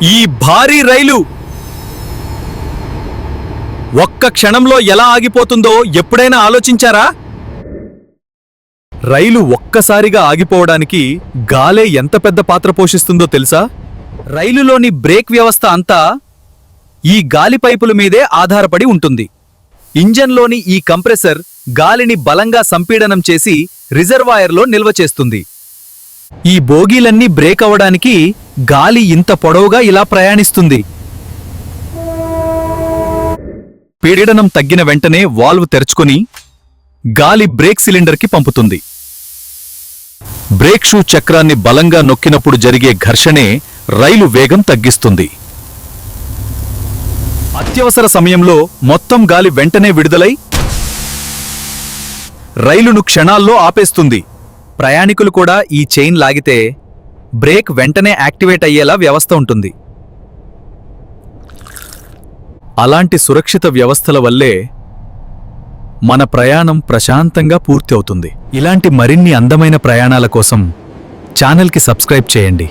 ఈ భారీ రైలు ఒక్క క్షణంలో ఎలా ఆగిపోతుందో ఎప్పుడైనా ఆలోచించారా? రైలు ఒక్కసారిగా ఆగిపోవడానికి గాలే ఎంత పెద్ద పాత్ర పోషిస్తుందో తెలుసా? రైలులోని బ్రేక్ వ్యవస్థ అంతా ఈ గాలి పైపుల మీదే ఆధారపడి ఉంటుంది. ఇంజన్లోని ఈ కంప్రెసర్ గాలిని బలంగా సంపీడనం చేసి రిజర్వాయర్లో నిల్వ చేస్తుంది. ఈ బోగీలన్నీ బ్రేక్ అవడానికి గాలి ఇంత పొడవుగా ఇలా ప్రయాణిస్తుంది. పీడనం తగ్గిన వెంటనే వాల్వ్ తెరుచుకొని గాలి బ్రేక్ సిలిండర్కి పంపుతుంది. బ్రేక్ షూ చక్రాన్ని బలంగా నొక్కినప్పుడు జరిగే ఘర్షణే రైలు వేగం తగ్గిస్తుంది. అత్యవసర సమయంలో మొత్తం గాలి వెంటనే విడుదలై రైలును క్షణాల్లో ఆపేస్తుంది. ప్రయాణికులు కూడా ఈ చైన్ లాగితే బ్రేక్ వెంటనే యాక్టివేట్ అయ్యేలా వ్యవస్థ ఉంటుంది. అలాంటి సురక్షిత వ్యవస్థల వల్లే మన ప్రయాణం ప్రశాంతంగా పూర్తి అవుతుంది. ఇలాంటి మరిన్ని అందమైన ప్రయాణాల కోసం ఛానల్కి సబ్స్క్రైబ్ చేయండి.